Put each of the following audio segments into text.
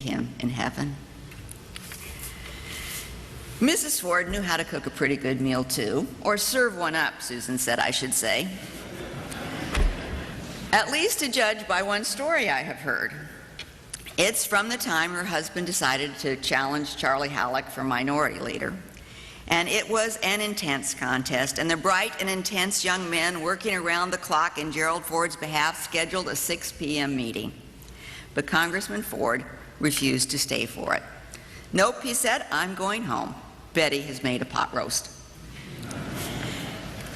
him in heaven. Mrs. Ford knew how to cook a pretty good meal too, or serve one up, Susan said I should say. At least to judge by one story I have heard. It's from the time her husband decided to challenge Charlie Halleck for minority leader. And it was an intense contest, and the bright and intense young men working around the clock in Gerald Ford's behalf scheduled a 6 p.m. meeting. But Congressman Ford refused to stay for it. Nope, he said, I'm going home. Betty has made a pot roast.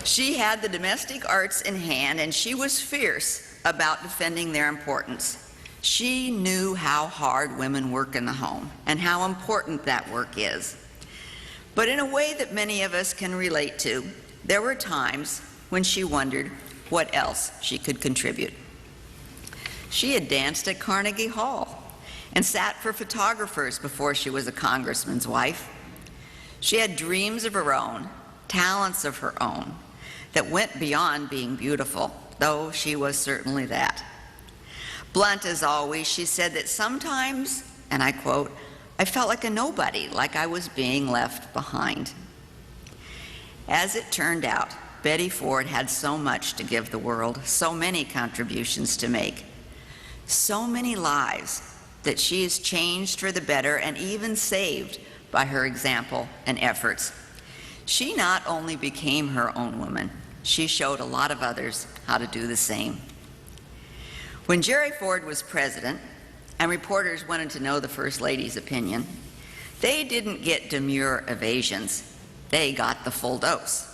She had the domestic arts in hand, and she was fierce about defending their importance. She knew how hard women work in the home and how important that work is. But in a way that many of us can relate to, there were times when she wondered what else she could contribute. She had danced at Carnegie Hall and sat for photographers before she was a congressman's wife. She had dreams of her own, talents of her own, that went beyond being beautiful, though she was certainly that. Blunt as always, she said that sometimes, and I quote, I felt like a nobody, like I was being left behind. As it turned out, Betty Ford had so much to give the world, so many contributions to make, so many lives that she has changed for the better and even saved by her example and efforts. She not only became her own woman, she showed a lot of others how to do the same. When Jerry Ford was president, and reporters wanted to know the First Lady's opinion, they didn't get demure evasions. They got the full dose.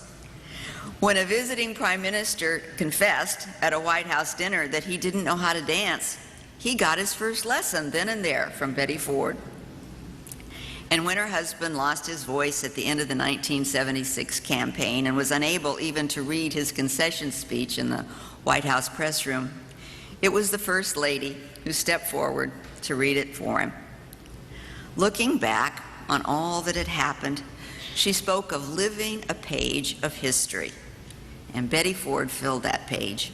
When a visiting prime minister confessed at a White House dinner that he didn't know how to dance, he got his first lesson then and there from Betty Ford. And when her husband lost his voice at the end of the 1976 campaign and was unable even to read his concession speech in the White House press room, it was the First Lady who stepped forward to read it for him. Looking back on all that had happened, she spoke of living a page of history. And Betty Ford filled that page,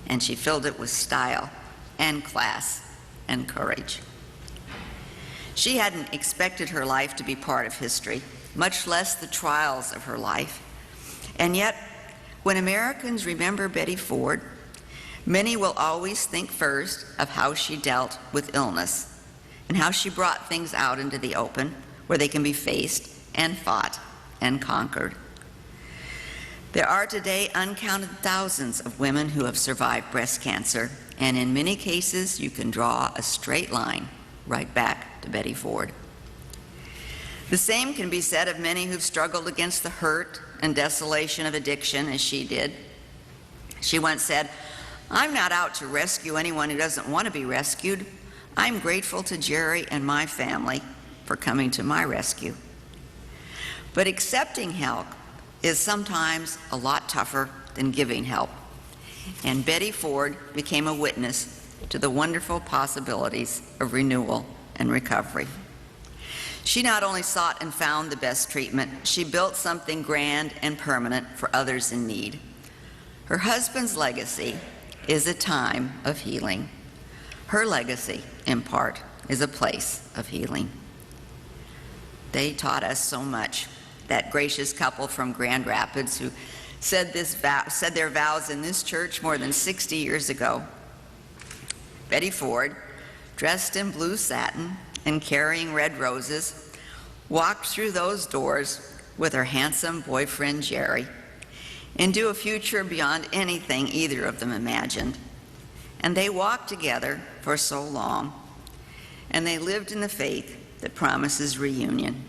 and she filled it with style and class and courage. She hadn't expected her life to be part of history, much less the trials of her life. And yet, when Americans remember Betty Ford, many will always think first of how she dealt with illness and how she brought things out into the open where they can be faced and fought and conquered. There are today uncounted thousands of women who have survived breast cancer, and in many cases you can draw a straight line right back to Betty Ford. The same can be said of many who've struggled against the hurt and desolation of addiction as she did. She once said, I'm not out to rescue anyone who doesn't want to be rescued. I'm grateful to Jerry and my family for coming to my rescue. But accepting help is sometimes a lot tougher than giving help. And Betty Ford became a witness to the wonderful possibilities of renewal and recovery. She not only sought and found the best treatment, she built something grand and permanent for others in need. Her husband's legacy is a time of healing. Her legacy, in part, is a place of healing. They taught us so much. That gracious couple from Grand Rapids who said their vows in this church more than 60 years ago. Betty Ford, dressed in blue satin and carrying red roses, walked through those doors with her handsome boyfriend Jerry into a future beyond anything either of them imagined. And they walked together for so long, and they lived in the faith that promises reunion.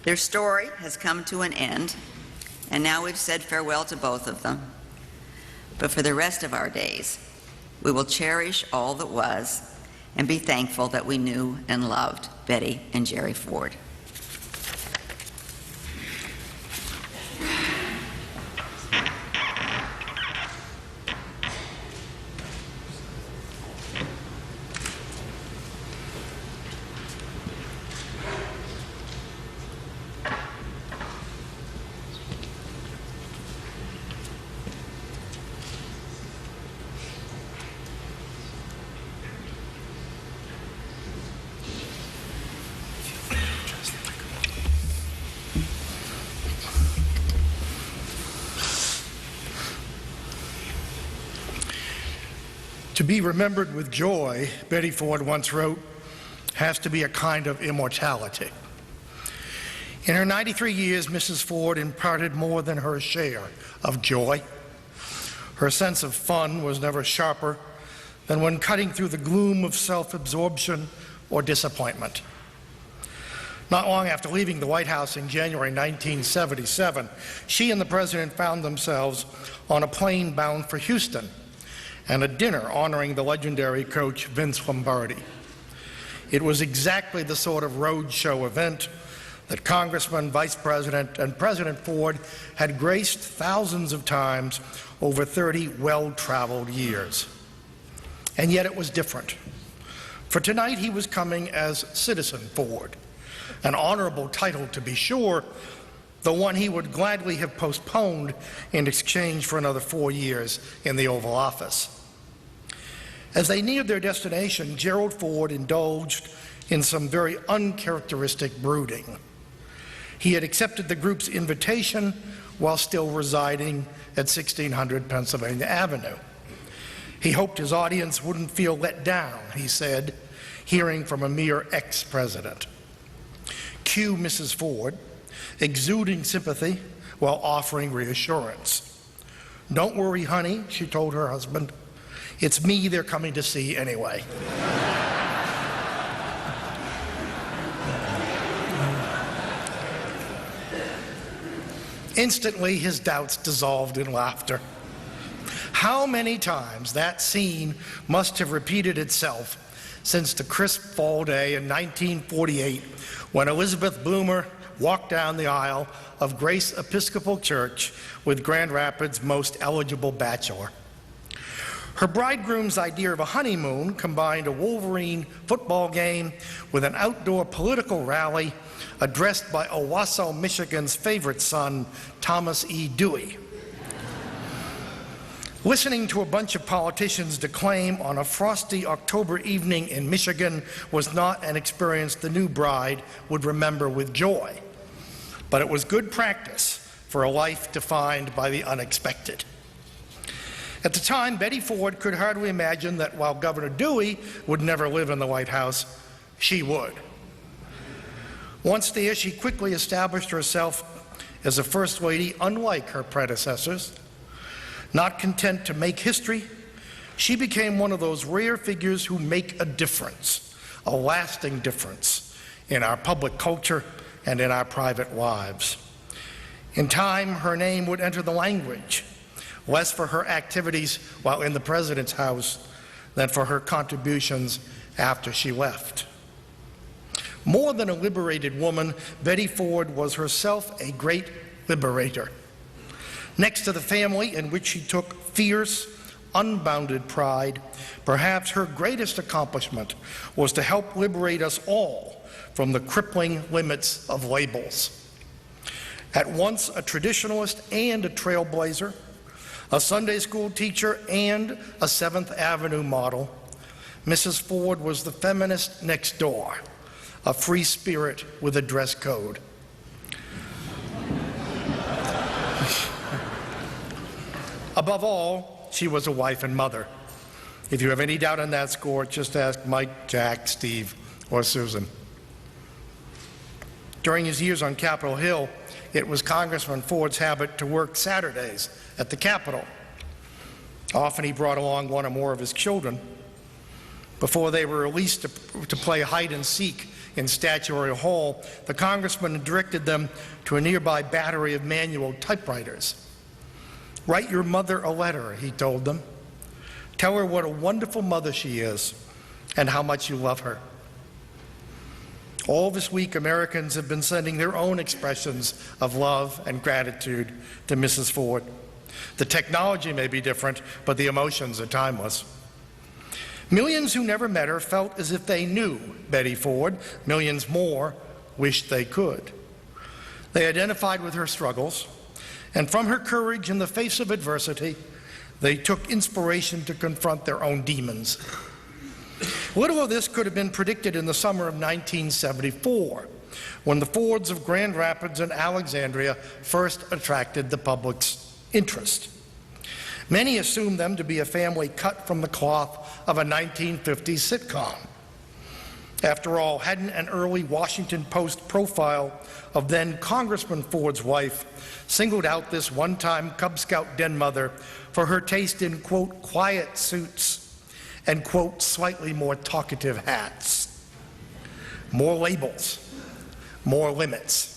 Their story has come to an end, and now we've said farewell to both of them. But for the rest of our days, we will cherish all that was and be thankful that we knew and loved Betty and Jerry Ford. To be remembered with joy, Betty Ford once wrote, has to be a kind of immortality. In her 93 years, Mrs. Ford imparted more than her share of joy. Her sense of fun was never sharper than when cutting through the gloom of self-absorption or disappointment. Not long after leaving the White House in January 1977, she and the President found themselves on a plane bound for Houston and a dinner honoring the legendary coach Vince Lombardi. It was exactly the sort of roadshow event that Congressman, Vice President, and President Ford had graced thousands of times over 30 well-traveled years. And yet it was different. For tonight he was coming as Citizen Ford, an honorable title to be sure, the one he would gladly have postponed in exchange for another 4 years in the Oval Office. As they neared their destination, Gerald Ford indulged in some very uncharacteristic brooding. He had accepted the group's invitation while still residing at 1600 Pennsylvania Avenue. He hoped his audience wouldn't feel let down, he said, hearing from a mere ex-president. Cue Mrs. Ford, exuding sympathy while offering reassurance. "Don't worry, honey," she told her husband. "It's me they're coming to see anyway." Instantly, his doubts dissolved in laughter. How many times that scene must have repeated itself since the crisp fall day in 1948 when Elizabeth Bloomer walked down the aisle of Grace Episcopal Church with Grand Rapids' most eligible bachelor. Her bridegroom's idea of a honeymoon combined a Wolverine football game with an outdoor political rally addressed by Owasso, Michigan's favorite son, Thomas E. Dewey. Listening to a bunch of politicians declaim on a frosty October evening in Michigan was not an experience the new bride would remember with joy, but it was good practice for a life defined by the unexpected. At the time, Betty Ford could hardly imagine that while Governor Dewey would never live in the White House, she would. Once there, she quickly established herself as a First Lady unlike her predecessors. Not content to make history, she became one of those rare figures who make a difference, a lasting difference, in our public culture and in our private lives. In time, her name would enter the language, less for her activities while in the President's house than for her contributions after she left. More than a liberated woman, Betty Ford was herself a great liberator. Next to the family in which she took fierce, unbounded pride, perhaps her greatest accomplishment was to help liberate us all from the crippling limits of labels. At once a traditionalist and a trailblazer, a Sunday school teacher and a Seventh Avenue model, Mrs. Ford was the feminist next door, a free spirit with a dress code. Above all, she was a wife and mother. If you have any doubt on that score, just ask Mike, Jack, Steve, or Susan. During his years on Capitol Hill, it was Congressman Ford's habit to work Saturdays at the Capitol. Often he brought along one or more of his children. Before they were released to play hide and seek in Statuary Hall, the congressman directed them to a nearby battery of manual typewriters. "Write your mother a letter," he told them. "Tell her what a wonderful mother she is and how much you love her." All this week, Americans have been sending their own expressions of love and gratitude to Mrs. Ford. The technology may be different, but the emotions are timeless. Millions who never met her felt as if they knew Betty Ford. Millions more wished they could. They identified with her struggles, and from her courage in the face of adversity, they took inspiration to confront their own demons. Little of this could have been predicted in the summer of 1974, when the Fords of Grand Rapids and Alexandria first attracted the public's interest. Many assumed them to be a family cut from the cloth of a 1950s sitcom. After all, hadn't an early Washington Post profile of then Congressman Ford's wife singled out this one-time Cub Scout den mother for her taste in, quote, quiet suits and, quote, slightly more talkative hats? More labels, more limits.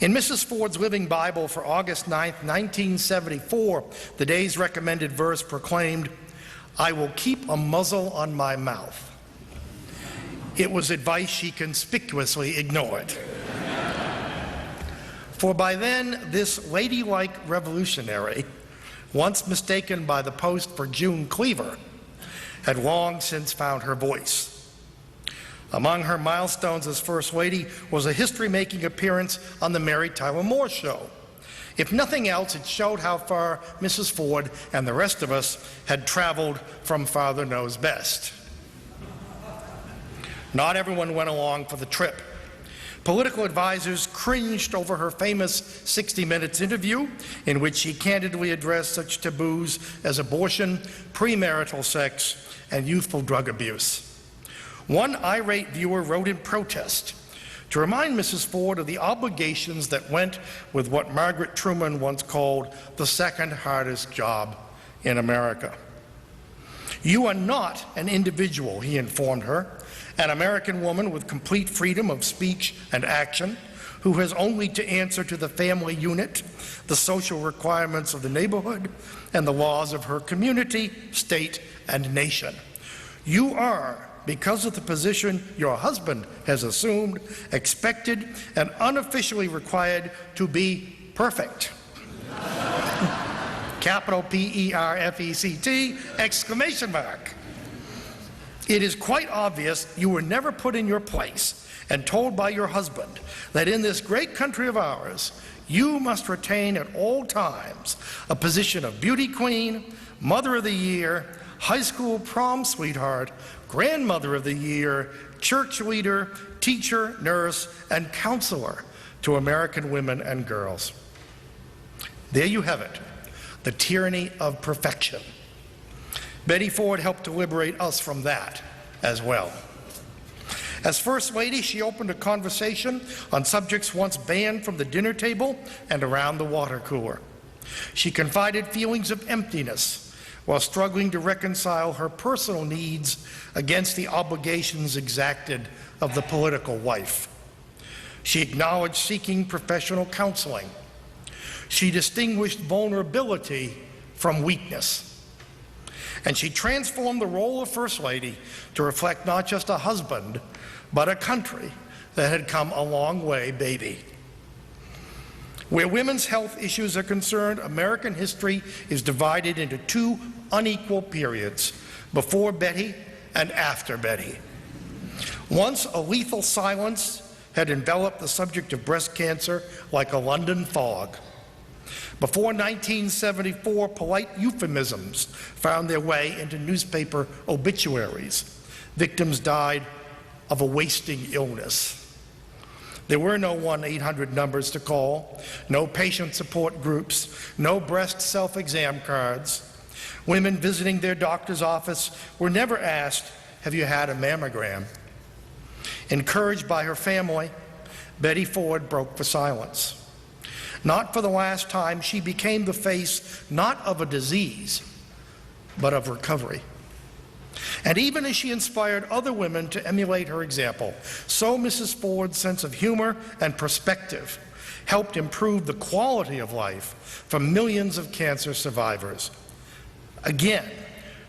In Mrs. Ford's Living Bible for August 9, 1974, the day's recommended verse proclaimed, "I will keep a muzzle on my mouth." It was advice she conspicuously ignored. For by then, this ladylike revolutionary, once mistaken by the Post for June Cleaver, had long since found her voice. Among her milestones as First Lady was a history-making appearance on the Mary Tyler Moore Show. If nothing else, it showed how far Mrs. Ford and the rest of us had traveled from Father Knows Best. Not everyone went along for the trip. Political advisors cringed over her famous 60 Minutes interview, in which she candidly addressed such taboos as abortion, premarital sex, and youthful drug abuse. One irate viewer wrote in protest to remind Mrs. Ford of the obligations that went with what Margaret Truman once called the second hardest job in America. "You are not an individual," he informed her, "an American woman with complete freedom of speech and action, who has only to answer to the family unit, the social requirements of the neighborhood, and the laws of her community, state, and nation. You are, because of the position your husband has assumed, expected and unofficially required to be perfect." Capital P-E-R-F-E-C-T, exclamation mark. "It is quite obvious you were never put in your place and told by your husband that in this great country of ours, you must retain at all times a position of beauty queen, mother of the year, high school prom sweetheart, grandmother of the year, church leader, teacher, nurse, and counselor to American women and girls." There you have it, the tyranny of perfection. Betty Ford helped to liberate us from that as well. As First Lady, she opened a conversation on subjects once banned from the dinner table and around the water cooler. She confided feelings of emptiness while struggling to reconcile her personal needs against the obligations exacted of the political wife. She acknowledged seeking professional counseling. She distinguished vulnerability from weakness. And she transformed the role of First Lady to reflect not just a husband, but a country that had come a long way, baby. Where women's health issues are concerned, American history is divided into two unequal periods, before Betty and after Betty. Once a lethal silence had enveloped the subject of breast cancer like a London fog. Before 1974, polite euphemisms found their way into newspaper obituaries. Victims died of a wasting illness. There were no 1-800 numbers to call, no patient support groups, no breast self-exam cards. Women visiting their doctor's office were never asked, "Have you had a mammogram?" Encouraged by her family, Betty Ford broke the silence. Not for the last time, she became the face not of a disease, but of recovery. And even as she inspired other women to emulate her example, so Mrs. Ford's sense of humor and perspective helped improve the quality of life for millions of cancer survivors. Again,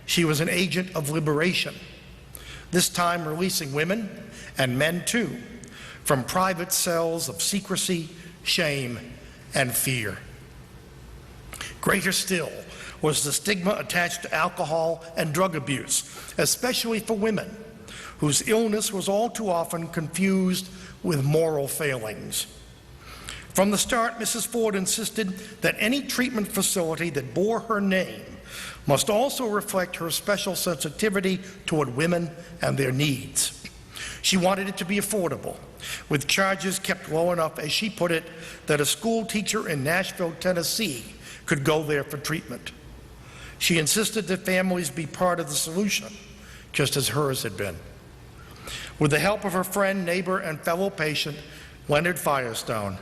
she was an agent of liberation, this time releasing women, and men too, from private cells of secrecy, shame, and fear. Greater still was the stigma attached to alcohol and drug abuse, especially for women, whose illness was all too often confused with moral failings. From the start, Mrs. Ford insisted that any treatment facility that bore her name must also reflect her special sensitivity toward women and their needs. She wanted it to be affordable, with charges kept low enough, as she put it, that a school teacher in Nashville, Tennessee could go there for treatment. She insisted that families be part of the solution, just as hers had been. With the help of her friend, neighbor, and fellow patient, Leonard Firestone,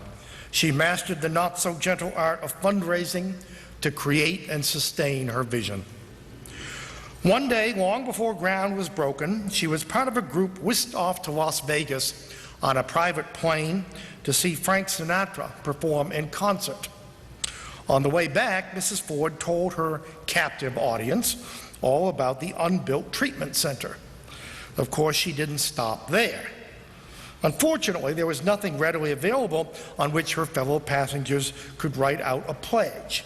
she mastered the not-so-gentle art of fundraising to create and sustain her vision. One day, long before ground was broken, she was part of a group whisked off to Las Vegas on a private plane to see Frank Sinatra perform in concert. On the way back, Mrs. Ford told her captive audience all about the unbuilt treatment center. Of course, she didn't stop there. Unfortunately, there was nothing readily available on which her fellow passengers could write out a pledge.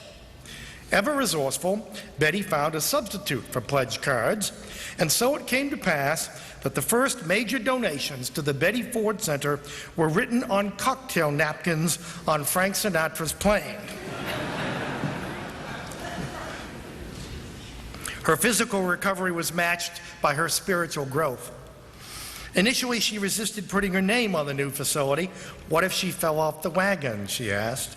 Ever resourceful, Betty found a substitute for pledge cards, and so it came to pass that the first major donations to the Betty Ford Center were written on cocktail napkins on Frank Sinatra's plane. Her physical recovery was matched by her spiritual growth. Initially, she resisted putting her name on the new facility. What if she fell off the wagon, she asked.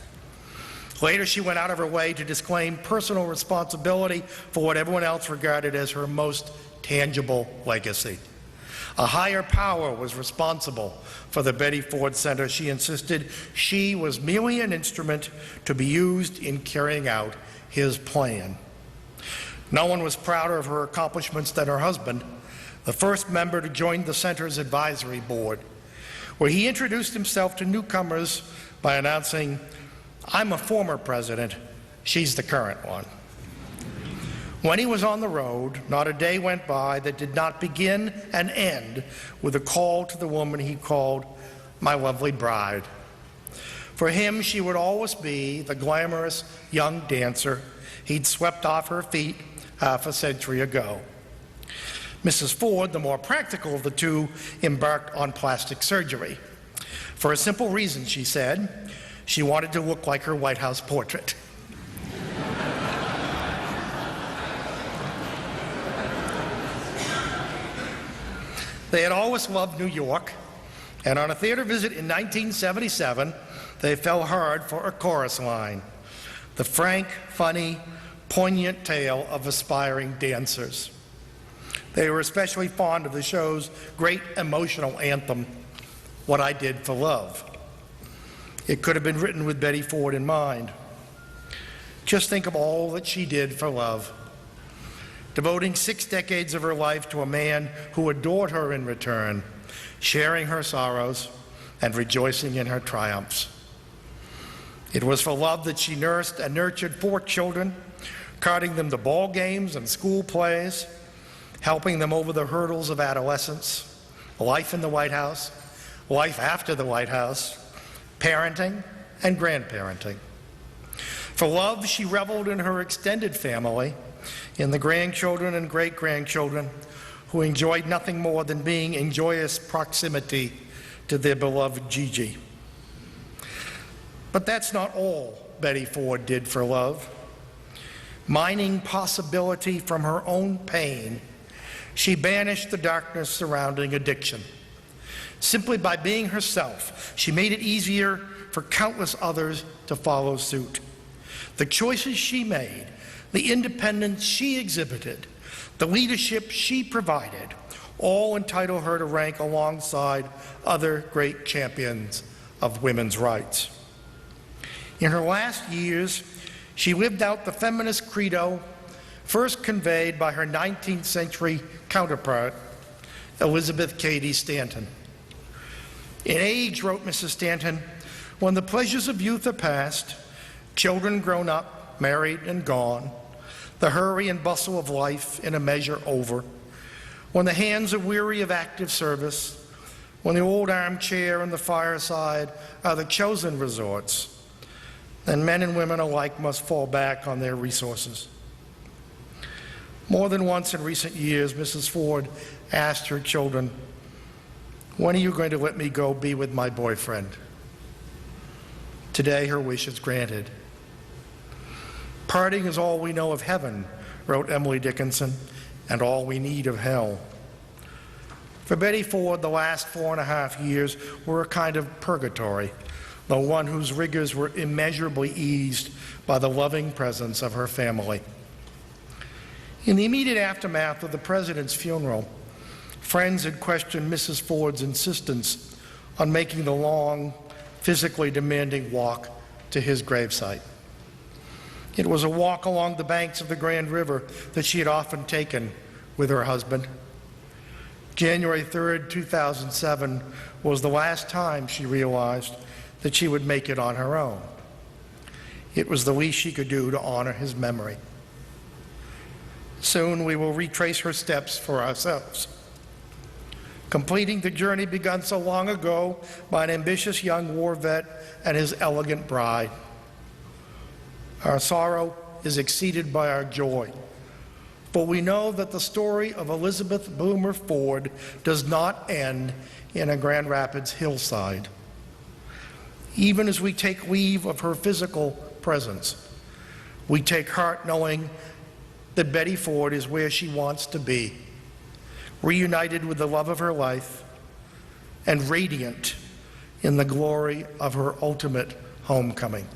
Later, she went out of her way to disclaim personal responsibility for what everyone else regarded as her most tangible legacy. A higher power was responsible for the Betty Ford Center. She insisted she was merely an instrument to be used in carrying out his plan. No one was prouder of her accomplishments than her husband, the first member to join the center's advisory board, where he introduced himself to newcomers by announcing, "I'm a former president, she's the current one." When he was on the road, not a day went by that did not begin and end with a call to the woman he called my lovely bride. For him, she would always be the glamorous young dancer he'd swept off her feet half a century ago. Mrs. Ford, the more practical of the two, embarked on plastic surgery. For a simple reason, she said, she wanted to look like her White House portrait. They had always loved New York, and on a theater visit in 1977, they fell hard for a chorus line, the frank, funny, poignant tale of aspiring dancers. They were especially fond of the show's great emotional anthem, What I Did for Love. It could have been written with Betty Ford in mind. Just think of all that she did for love, devoting 6 decades of her life to a man who adored her in return, sharing her sorrows and rejoicing in her triumphs. It was for love that she nursed and nurtured 4 children, carting them to ball games and school plays, helping them over the hurdles of adolescence, life in the White House, life after the White House, parenting and grandparenting. For love, she reveled in her extended family, in the grandchildren and great-grandchildren who enjoyed nothing more than being in joyous proximity to their beloved Gigi. But that's not all Betty Ford did for love. Mining possibility from her own pain, she banished the darkness surrounding addiction. Simply by being herself, she made it easier for countless others to follow suit. The choices she made, the independence she exhibited, the leadership she provided, all entitle her to rank alongside other great champions of women's rights. In her last years, she lived out the feminist credo first conveyed by her 19th century counterpart, Elizabeth Cady Stanton. In age, wrote Mrs. Stanton, when the pleasures of youth are past, children grown up, married and gone, the hurry and bustle of life in a measure over, when the hands are weary of active service, when the old armchair and the fireside are the chosen resorts, then men and women alike must fall back on their resources. More than once in recent years, Mrs. Ford asked her children, "When are you going to let me go be with my boyfriend?" Today, her wish is granted. Parting is all we know of heaven, wrote Emily Dickinson, and all we need of hell. For Betty Ford, the last 4.5 years were a kind of purgatory, the one whose rigors were immeasurably eased by the loving presence of her family. In the immediate aftermath of the President's funeral, friends had questioned Mrs. Ford's insistence on making the long, physically demanding walk to his gravesite. It was a walk along the banks of the Grand River that she had often taken with her husband. January 3rd, 2007 was the last time she realized that she would make it on her own. It was the least she could do to honor his memory. Soon we will retrace her steps for ourselves, completing the journey begun so long ago by an ambitious young war vet and his elegant bride. Our sorrow is exceeded by our joy, for we know that the story of Elizabeth Boomer Ford does not end in a Grand Rapids hillside. Even as we take leave of her physical presence, we take heart knowing that Betty Ford is where she wants to be, reunited with the love of her life and radiant in the glory of her ultimate homecoming.